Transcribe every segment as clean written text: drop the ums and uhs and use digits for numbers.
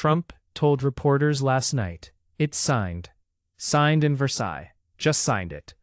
Trump told reporters last night, "It's signed. Signed in Versailles. Just signed it."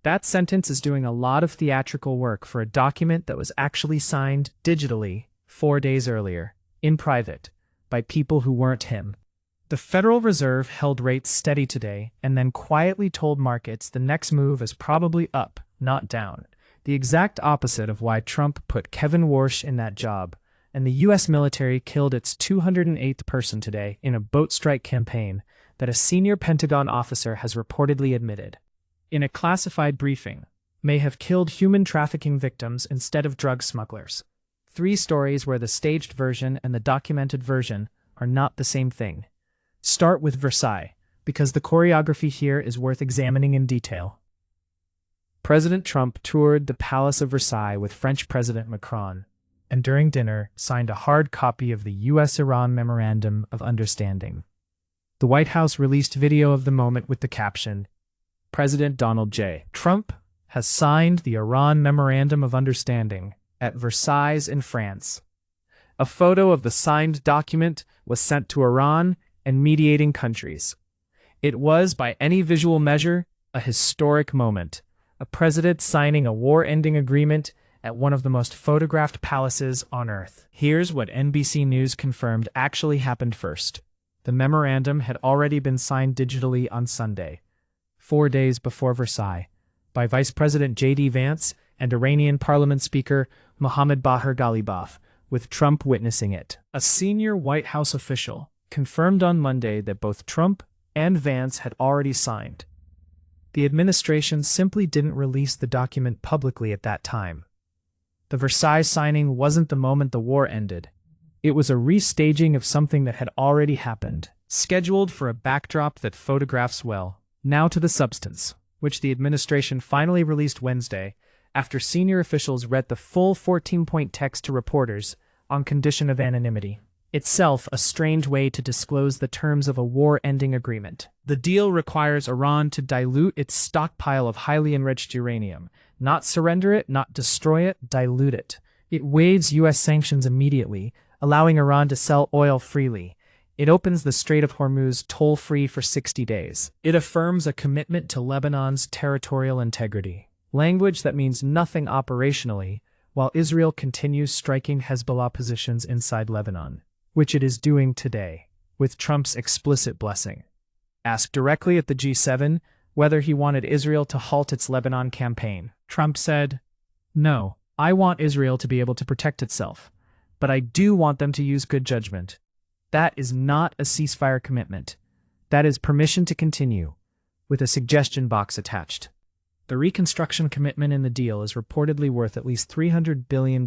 That sentence is doing a lot of theatrical work for a document that was actually signed digitally 4 days earlier, in private, by people who weren't him. The Federal Reserve held rates steady today and then quietly told markets the next move is probably up, not down. The exact opposite of why Trump put Kevin Warsh in that job, and the U.S. military killed its 208th person today in a boat strike campaign that a senior Pentagon officer has reportedly admitted, in a classified briefing, may have killed human trafficking victims instead of drug smugglers. 3 stories where the staged version and the documented version are not the same thing. Start with Versailles, because the choreography here is worth examining in detail. President Trump toured the Palace of Versailles with French President Macron, and during dinner signed a hard copy of the U.S.-Iran Memorandum of Understanding. The White House released video of the moment with the caption, "President Donald J. Trump has signed the Iran Memorandum of Understanding at Versailles in France." A photo of the signed document was sent to Iran and mediating countries. It was, by any visual measure, a historic moment. A president signing a war-ending agreement at one of the most photographed palaces on Earth. Here's what NBC News confirmed actually happened first. The memorandum had already been signed digitally on Sunday, 4 days before Versailles, by Vice President J.D. Vance and Iranian Parliament Speaker Mohammad Bagher Ghalibaf, with Trump witnessing it. A senior White House official confirmed on Monday that both Trump and Vance had already signed. The administration simply didn't release the document publicly at that time. The Versailles signing wasn't the moment the war ended. It was a restaging of something that had already happened, scheduled for a backdrop that photographs well. Now to the substance, which the administration finally released Wednesday, after senior officials read the full 14-point text to reporters on condition of anonymity. Itself a strange way to disclose the terms of a war-ending agreement. The deal requires Iran to dilute its stockpile of highly enriched uranium, not surrender it, not destroy it, dilute it. It waives U.S. sanctions immediately, allowing Iran to sell oil freely. It opens the Strait of Hormuz toll-free for 60 days. It affirms a commitment to Lebanon's territorial integrity, language that means nothing operationally, while Israel continues striking Hezbollah positions inside Lebanon, which it is doing today, with Trump's explicit blessing. Asked directly at the G7 whether he wanted Israel to halt its Lebanon campaign, Trump said, "No, I want Israel to be able to protect itself, but I do want them to use good judgment. That is not a ceasefire commitment. That is permission to continue," with a suggestion box attached. The reconstruction commitment in the deal is reportedly worth at least $300 billion,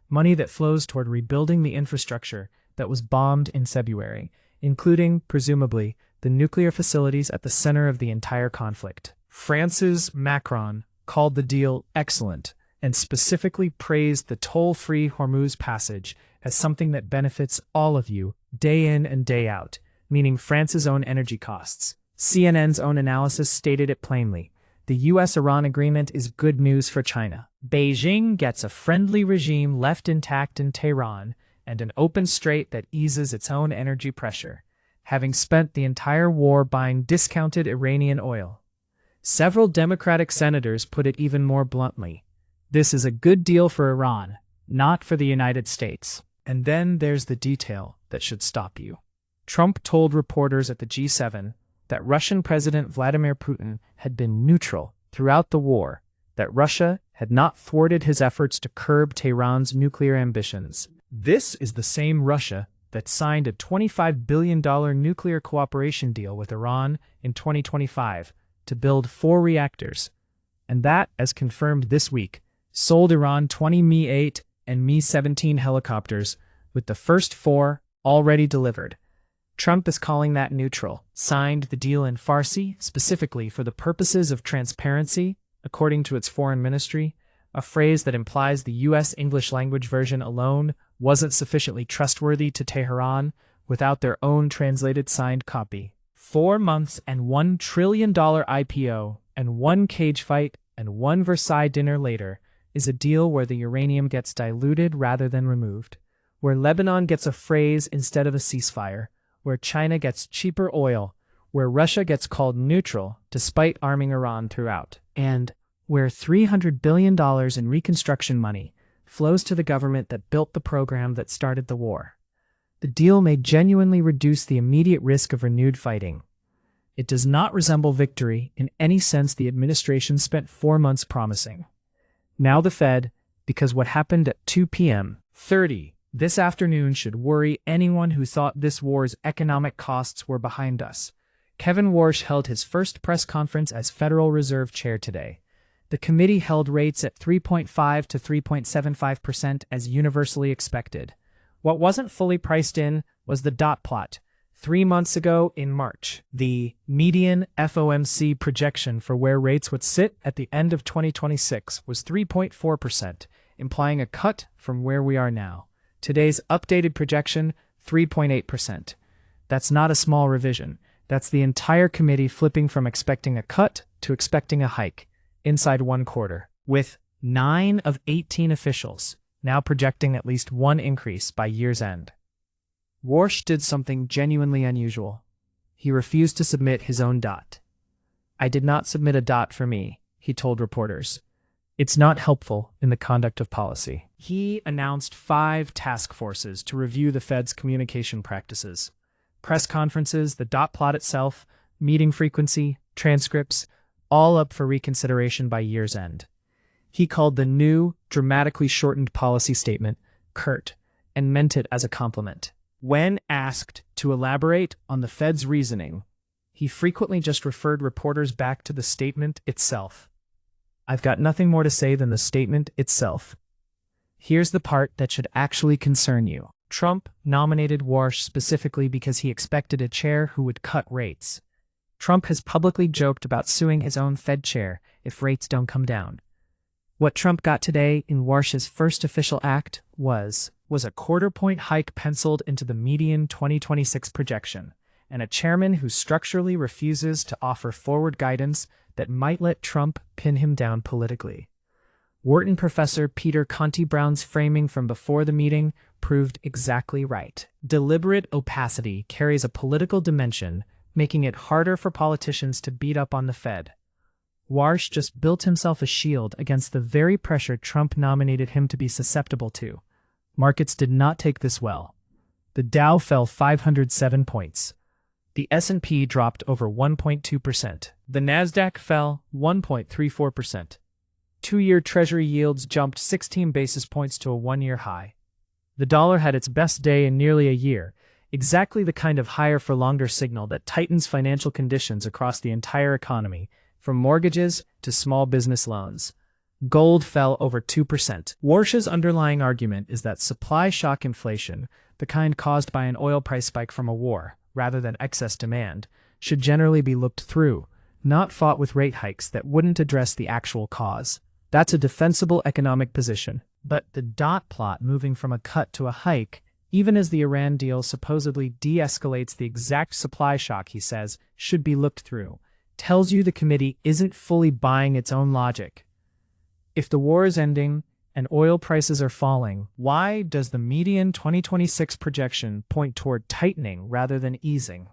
money that flows toward rebuilding the infrastructure that was bombed in February, including, presumably, the nuclear facilities at the center of the entire conflict. France's Macron called the deal excellent and specifically praised the toll-free Hormuz passage as something that benefits all of you, day in and day out, meaning France's own energy costs. CNN's own analysis stated it plainly. The U.S.-Iran agreement is good news for China. Beijing gets a friendly regime left intact in Tehran and an open strait that eases its own energy pressure, having spent the entire war buying discounted Iranian oil. Several Democratic senators put it even more bluntly. This is a good deal for Iran, not for the United States. And then there's the detail that should stop you. Trump told reporters at the G7 that Russian President Vladimir Putin had been neutral throughout the war, that Russia had not thwarted his efforts to curb Tehran's nuclear ambitions. This is the same Russia that signed a $25 billion nuclear cooperation deal with Iran in 2025 to build 4 reactors, and that, as confirmed this week, sold Iran 20 Mi-8 and Mi-17 helicopters, with the first 4 already delivered. Trump is calling that neutral, signed the deal in Farsi specifically for the purposes of transparency, according to its foreign ministry, a phrase that implies the U.S. English language version alone wasn't sufficiently trustworthy to Tehran without their own translated signed copy. 4 months and $1 trillion IPO and 1 cage fight and 1 Versailles dinner later is a deal where the uranium gets diluted rather than removed, where Lebanon gets a phrase instead of a ceasefire, where China gets cheaper oil, where Russia gets called neutral despite arming Iran throughout, and where $300 billion in reconstruction money flows to the government that built the program that started the war. The deal may genuinely reduce the immediate risk of renewed fighting. It does not resemble victory in any sense the administration spent 4 months promising. Now the Fed, because what happened at 2 p.m. 30 this afternoon should worry anyone who thought this war's economic costs were behind us. Kevin Warsh held his first press conference as Federal Reserve Chair today. The committee held rates at 3.5 to 3.75% as universally expected. What wasn't fully priced in was the dot plot. 3 months ago in March, the median FOMC projection for where rates would sit at the end of 2026 was 3.4%, implying a cut from where we are now. Today's updated projection, 3.8%. That's not a small revision. That's the entire committee flipping from expecting a cut to expecting a hike inside 1 quarter, with 9 of 18 officials now projecting at least one increase by year's end. Warsh did something genuinely unusual. He refused to submit his own dot. "I did not submit a dot for me," he told reporters. "It's not helpful in the conduct of policy." He announced 5 task forces to review the Fed's communication practices. Press conferences, the dot plot itself, meeting frequency, transcripts, all up for reconsideration by year's end. He called the new, dramatically shortened policy statement curt and meant it as a compliment. When asked to elaborate on the Fed's reasoning, he frequently just referred reporters back to the statement itself. "I've got nothing more to say than the statement itself. Here's the part that should actually concern you." Trump nominated Warsh specifically because he expected a chair who would cut rates. Trump has publicly joked about suing his own Fed chair if rates don't come down. What Trump got today in Warsh's first official act was a quarter-point hike penciled into the median 2026 projection, and a chairman who structurally refuses to offer forward guidance that might let Trump pin him down politically. Wharton professor Peter Conti Brown's framing from before the meeting proved exactly right. Deliberate opacity carries a political dimension, making it harder for politicians to beat up on the Fed. Warsh just built himself a shield against the very pressure Trump nominated him to be susceptible to. Markets did not take this well. The Dow fell 507 points. The S&P dropped over 1.2%. The Nasdaq fell 1.34%. 2-year Treasury yields jumped 16 basis points to a 1-year high. The dollar had its best day in nearly a year, exactly the kind of higher-for-longer signal that tightens financial conditions across the entire economy, from mortgages to small business loans. Gold fell over 2%. Warsh's underlying argument is that supply shock inflation, the kind caused by an oil price spike from a war, rather than excess demand, should generally be looked through, not fought with rate hikes that wouldn't address the actual cause. That's a defensible economic position. But the dot plot moving from a cut to a hike, even as the Iran deal supposedly de-escalates the exact supply shock he says should be looked through, tells you the committee isn't fully buying its own logic. If the war is ending and oil prices are falling, why does the median 2026 projection point toward tightening rather than easing?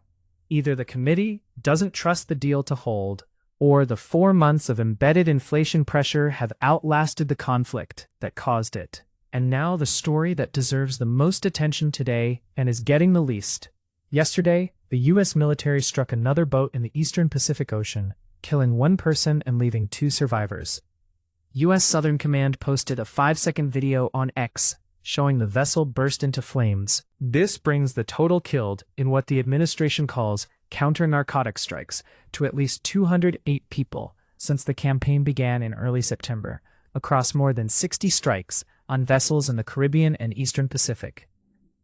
Either the committee doesn't trust the deal to hold, or the 4 months of embedded inflation pressure have outlasted the conflict that caused it. And now the story that deserves the most attention today and is getting the least. Yesterday, the U.S. military struck another boat in the eastern Pacific Ocean, killing 1 person and leaving 2 survivors. U.S. Southern Command posted a 5-second video on X showing the vessel burst into flames. This brings the total killed in what the administration calls counter-narcotic strikes to at least 208 people since the campaign began in early September, across more than 60 strikes on vessels in the Caribbean and Eastern Pacific.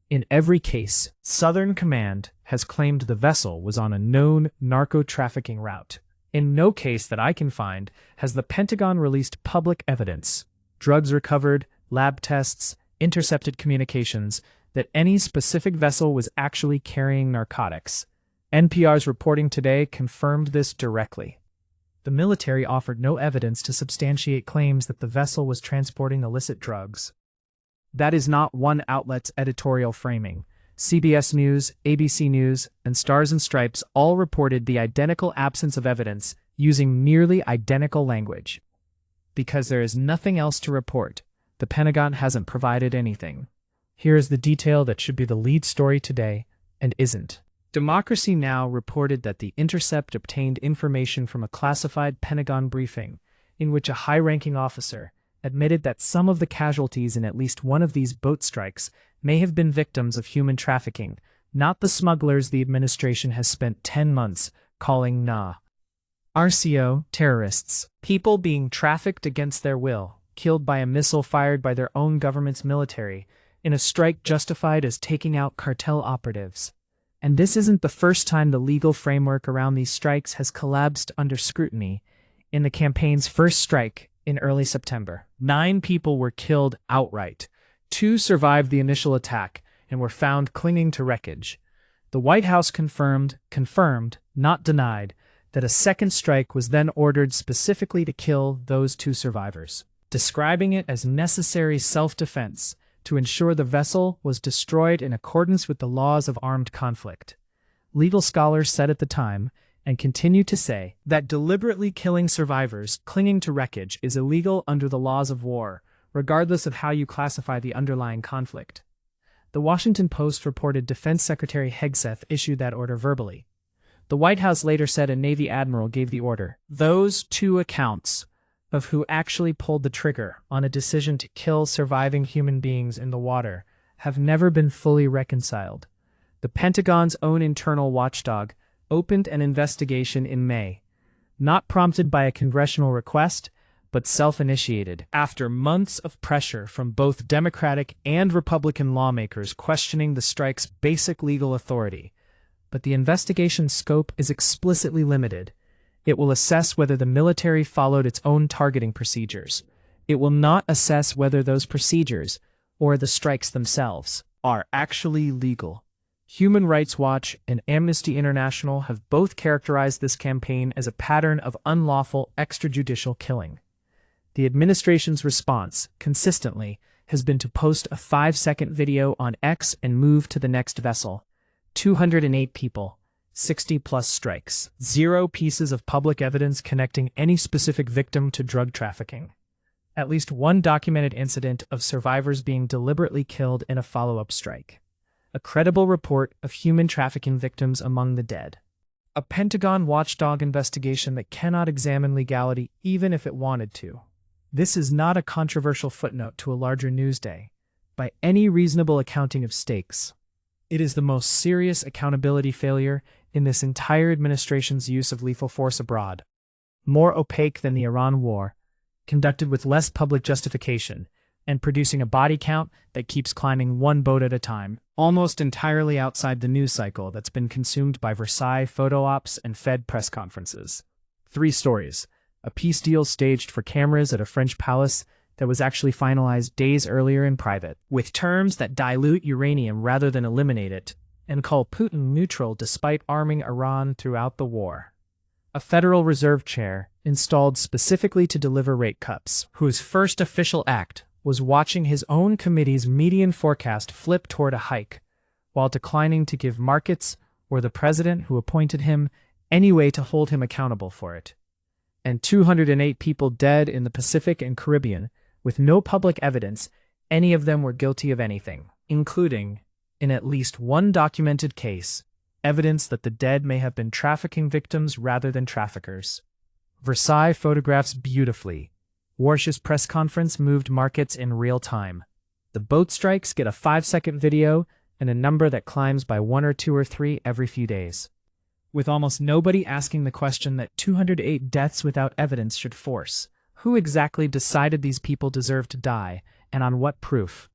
In every case, Southern Command has claimed the vessel was on a known narco-trafficking route. In no case that I can find has the Pentagon released public evidence, drugs recovered, lab tests, intercepted communications, that any specific vessel was actually carrying narcotics. NPR's reporting today confirmed this directly. The military offered no evidence to substantiate claims that the vessel was transporting illicit drugs. That is not one outlet's editorial framing. CBS News, ABC News, and Stars and Stripes all reported the identical absence of evidence using nearly identical language. Because there is nothing else to report, the Pentagon hasn't provided anything. Here is the detail that should be the lead story today, and isn't. Democracy Now! Reported that The Intercept obtained information from a classified Pentagon briefing, in which a high-ranking officer admitted that some of the casualties in at least one of these boat strikes may have been victims of human trafficking, not the smugglers the administration has spent 10 months calling RCO terrorists, people being trafficked against their will, killed by a missile fired by their own government's military, in a strike justified as taking out cartel operatives. And this isn't the first time the legal framework around these strikes has collapsed under scrutiny. In the campaign's first strike in early September, 9 people were killed outright. 2 survived the initial attack and were found clinging to wreckage. The White House confirmed, not denied, that a second strike was then ordered specifically to kill those 2 survivors, describing it as necessary self-defense to ensure the vessel was destroyed in accordance with the laws of armed conflict. Legal scholars said at the time, and continue to say, that deliberately killing survivors clinging to wreckage is illegal under the laws of war, regardless of how you classify the underlying conflict. The Washington Post reported Defense Secretary Hegseth issued that order verbally. The White House later said a Navy admiral gave the order. Those 2 accounts of who actually pulled the trigger on a decision to kill surviving human beings in the water have never been fully reconciled. The Pentagon's own internal watchdog opened an investigation in May, not prompted by a congressional request, but self-initiated, after months of pressure from both Democratic and Republican lawmakers questioning the strike's basic legal authority. But the investigation's scope is explicitly limited. It will assess whether the military followed its own targeting procedures. It will not assess whether those procedures, or the strikes themselves, are actually legal. Human Rights Watch and Amnesty International have both characterized this campaign as a pattern of unlawful extrajudicial killing. The administration's response, consistently, has been to post a 5-second video on X and move to the next vessel. 208 people. 60-plus strikes. 0 pieces of public evidence connecting any specific victim to drug trafficking. At least 1 documented incident of survivors being deliberately killed in a follow-up strike. A credible report of human trafficking victims among the dead. A Pentagon watchdog investigation that cannot examine legality even if it wanted to. This is not a controversial footnote to a larger news day, by any reasonable accounting of stakes. It is the most serious accountability failure in this entire administration's use of lethal force abroad. More opaque than the Iran war, conducted with less public justification, and producing a body count that keeps climbing 1 boat at a time, almost entirely outside the news cycle that's been consumed by Versailles photo ops and Fed press conferences. 3 stories. A peace deal staged for cameras at a French palace that was actually finalized days earlier in private, with terms that dilute uranium rather than eliminate it, and call Putin neutral despite arming Iran throughout the war. A Federal Reserve chair, installed specifically to deliver rate cuts, whose first official act was watching his own committee's median forecast flip toward a hike, while declining to give markets, or the president who appointed him, any way to hold him accountable for it. And 208 people dead in the Pacific and Caribbean, with no public evidence any of them were guilty of anything, including, in at least 1 documented case, evidence that the dead may have been trafficking victims rather than traffickers. Versailles photographs beautifully. Warsh's press conference moved markets in real time. The boat strikes get a 5-second video and a number that climbs by 1 or 2 or 3 every few days. With almost nobody asking the question that 208 deaths without evidence should force. Who exactly decided these people deserve to die, and on what proof?